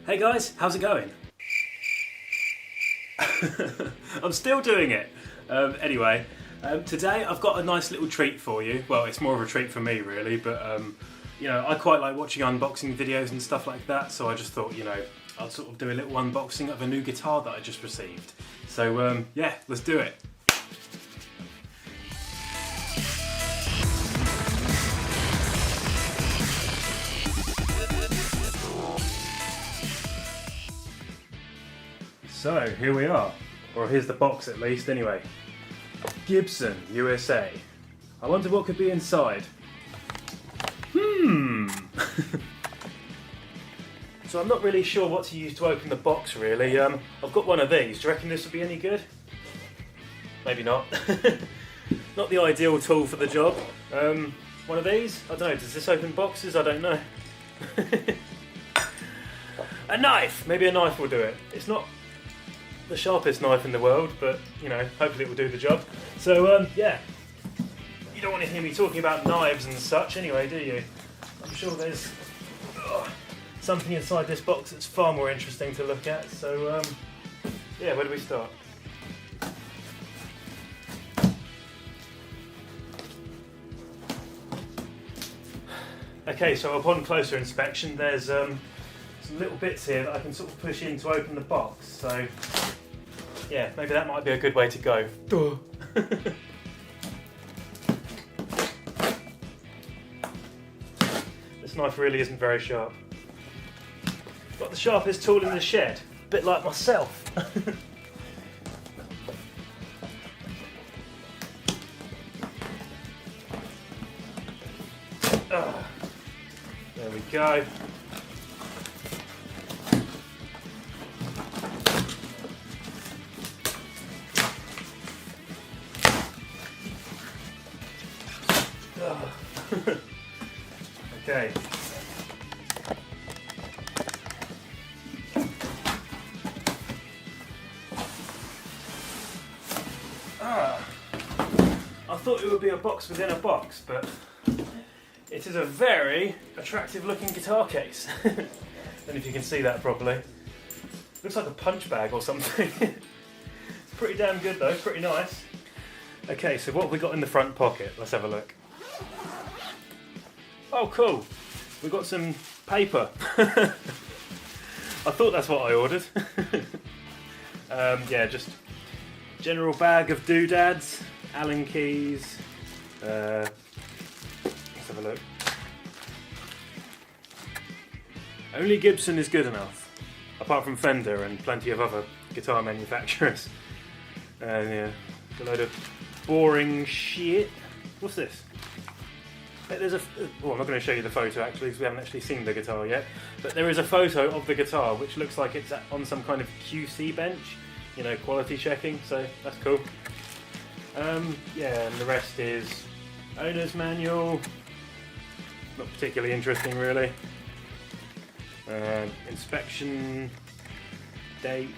Hey guys, how's it going? I'm still doing it. Anyway, today I've got a nice little treat for you. Well, it's more of a treat for me really, but you know, I quite like watching unboxing videos and stuff like that, so I just thought, you know, I'd sort of do a little unboxing of a new guitar that I just received. So yeah, let's do it. So here we are, or here's the box at least anyway. Gibson, USA. I wonder what could be inside. So I'm not really sure what to use to open the box really. I've got one of these. Do you reckon this would be any good? Maybe not. Not the ideal tool for the job. One of these? I don't know, does this open boxes? I don't know. A knife! Maybe a knife will do it. It's not the sharpest knife in the world, but you know, hopefully it will do the job. So yeah, you don't want to hear me talking about knives and such anyway, do you? I'm sure there's something inside this box that's far more interesting to look at. So yeah, where do we start? Okay, so upon closer inspection, there's some little bits here that I can sort of push in to open the box. So yeah, maybe that might be a good way to go. This knife really isn't very sharp. Got the sharpest tool in the shed, a bit like myself. There we go. Okay. I thought it would be a box within a box, but it is a very attractive looking guitar case. I don't know if you can see that properly. Looks like a punch bag or something. It's pretty damn good though, pretty nice. Okay, so what have we got in the front pocket? Let's have a look. Oh cool, we've got some paper. I thought that's what I ordered. Yeah, just general bag of doodads, Allen keys. Let's have a look. Only Gibson is good enough, apart from Fender and plenty of other guitar manufacturers. And yeah, a load of boring shit. What's this? There's a. Oh, I'm not going to show you the photo actually, because we haven't actually seen the guitar yet. But there is a photo of the guitar, which looks like it's on some kind of QC bench, you know, quality checking. So that's cool. Yeah, and the rest is owner's manual. Not particularly interesting, really. Inspection date,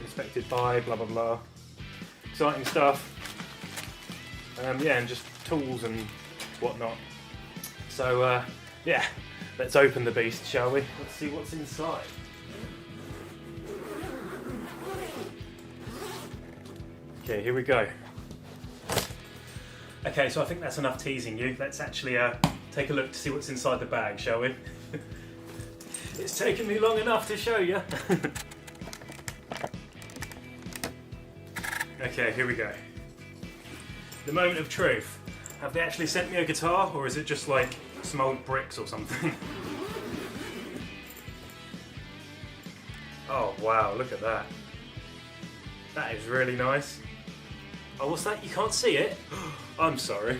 inspected by, blah blah blah. Exciting stuff. Yeah, and just tools and whatnot. So yeah, let's open the beast, shall we? Let's see what's inside. Okay, here we go. Okay, so I think that's enough teasing you. Let's actually take a look to see what's inside the bag, shall we? It's taken me long enough to show you. Okay, here we go. The moment of truth. Have they actually sent me a guitar, or is it just like some old bricks or something? Oh wow, look at that. That is really nice. Oh, what's that? You can't see it? I'm sorry.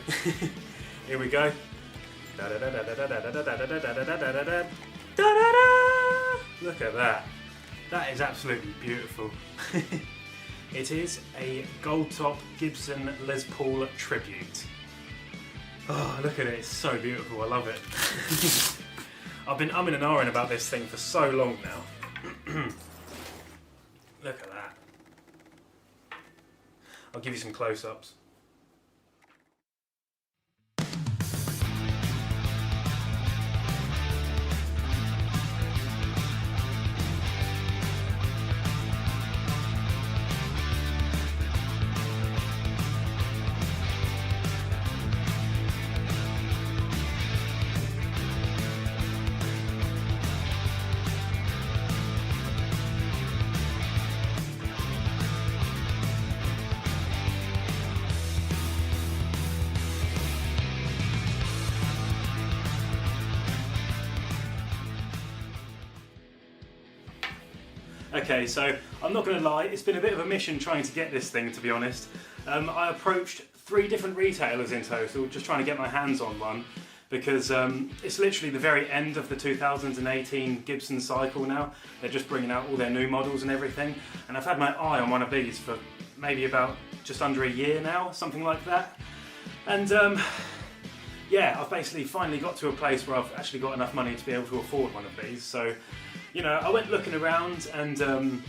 Here we go. Look at that. That is absolutely beautiful. It is a gold top Gibson Les Paul tribute. Oh, look at it, it's so beautiful, I love it. I've been umming and ahhing about this thing for so long now. Look at that. I'll give you some close-ups. Okay, so I'm not going to lie, it's been a bit of a mission trying to get this thing, to be honest. I approached 3 different retailers in total, just trying to get my hands on one, because it's literally the very end of the 2018 Gibson cycle now. They're just bringing out all their new models and everything, and I've had my eye on one of these for maybe about just under a year now, something like that. And yeah, I've basically finally got to a place where I've actually got enough money to be able to afford one of these. So, you know, I went looking around and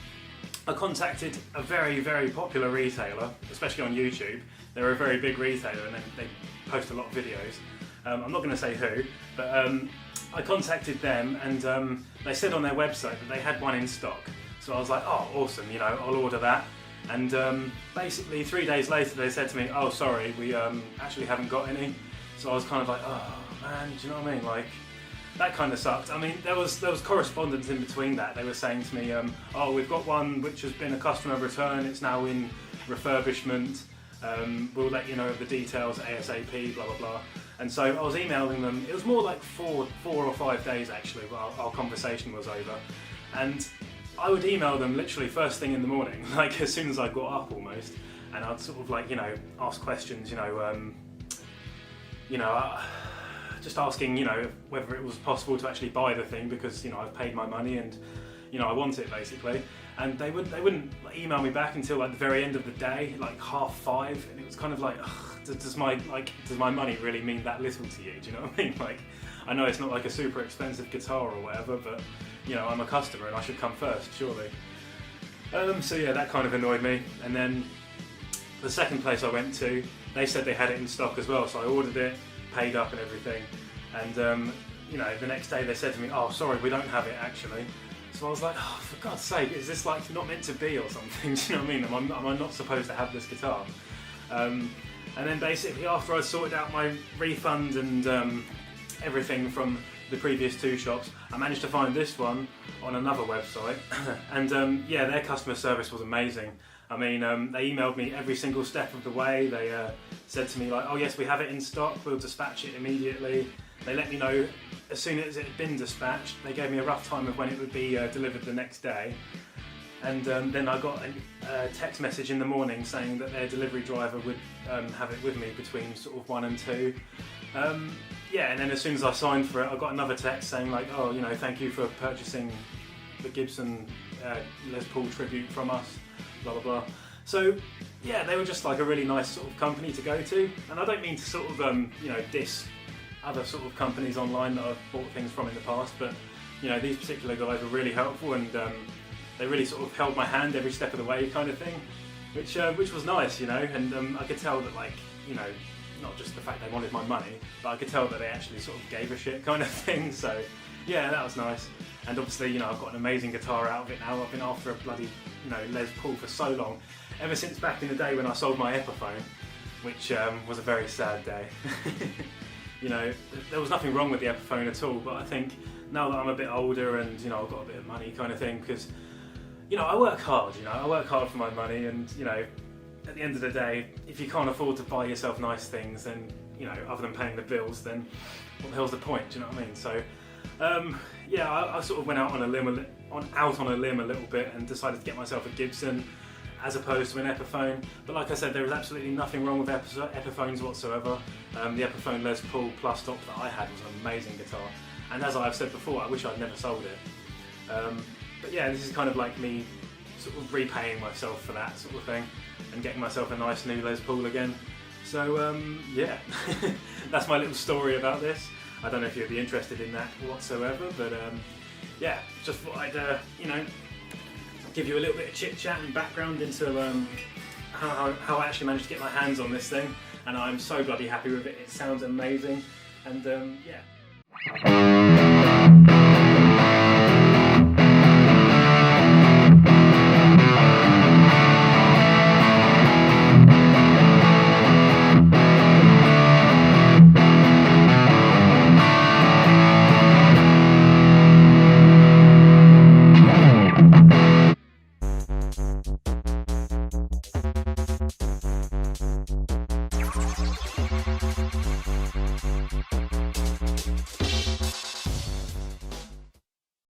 I contacted a very, very popular retailer, especially on YouTube. They're a very big retailer and they post a lot of videos. I'm not going to say who, but I contacted them and they said on their website that they had one in stock. So I was like, oh, awesome, you know, I'll order that. And basically 3 days later they said to me, oh, sorry, we actually haven't got any. So I was kind of like, oh man, do you know what I mean? Like, that kind of sucked. I mean, there was correspondence in between that. They were saying to me, oh, we've got one which has been a customer return, it's now in refurbishment, we'll let you know of the details ASAP, blah, blah, blah. And so I was emailing them. It was more like four or 5 days actually, but our conversation was over. And I would email them literally first thing in the morning, like as soon as I got up almost. And I'd sort of like, you know, ask questions, just asking, you know, whether it was possible to actually buy the thing because, you know, I've paid my money and, you know, I want it basically. And they wouldn't email me back until like the very end of the day, like 5:30, and it was kind of like, does my money really mean that little to you? Do you know what I mean? Like, I know it's not like a super expensive guitar or whatever, but you know, I'm a customer and I should come first, surely. So yeah, that kind of annoyed me. And then the second place I went to, they said they had it in stock as well, so I ordered it, paid up and everything. And you know, the next day they said to me, oh, sorry, we don't have it actually. So I was like, oh, for God's sake, is this like not meant to be or something? Do you know what I mean? Am I not supposed to have this guitar? And then basically after I sorted out my refund and everything from the previous 2 shops, I managed to find this one on another website. And yeah, their customer service was amazing. I mean, they emailed me every single step of the way. They said to me like, oh yes, we have it in stock, we'll dispatch it immediately. They let me know as soon as it had been dispatched. They gave me a rough time of when it would be delivered the next day. And then I got a text message in the morning saying that their delivery driver would have it with me between sort of 1 and 2. Yeah, and then as soon as I signed for it, I got another text saying like, oh, you know, thank you for purchasing the Gibson Les Paul tribute from us, blah, blah, blah. So, yeah, they were just like a really nice sort of company to go to. And I don't mean to sort of, you know, diss other sort of companies online that I've bought things from in the past, but, you know, these particular guys were really helpful and they really sort of held my hand every step of the way kind of thing, which was nice, you know, and I could tell that, like, you know, not just the fact they wanted my money, but I could tell that they actually sort of gave a shit kind of thing, so yeah, that was nice. And obviously, you know, I've got an amazing guitar out of it now. I've been after a bloody, you know, Les Paul for so long, ever since back in the day when I sold my Epiphone, which was a very sad day. You know, there was nothing wrong with the Epiphone at all, but I think now that I'm a bit older and, you know, I've got a bit of money kind of thing, because, you know, I work hard, you know, I work hard for my money, and, you know, at the end of the day, if you can't afford to buy yourself nice things, then, you know, other than paying the bills, then what the hell's the point, do you know what I mean? So, yeah, I sort of went out on a limb a little bit and decided to get myself a Gibson as opposed to an Epiphone. But like I said, there was absolutely nothing wrong with Epiphones whatsoever. The Epiphone Les Paul Plus Top that I had was an amazing guitar, and as I've said before, I wish I'd never sold it. But yeah, this is kind of like me sort of repaying myself for that sort of thing and getting myself a nice new Les Paul again. So yeah, that's my little story about this. I don't know if you'd be interested in that whatsoever, but yeah, just thought I'd you know, give you a little bit of chit chat and background into how I actually managed to get my hands on this thing, and I'm so bloody happy with it. It sounds amazing, and yeah.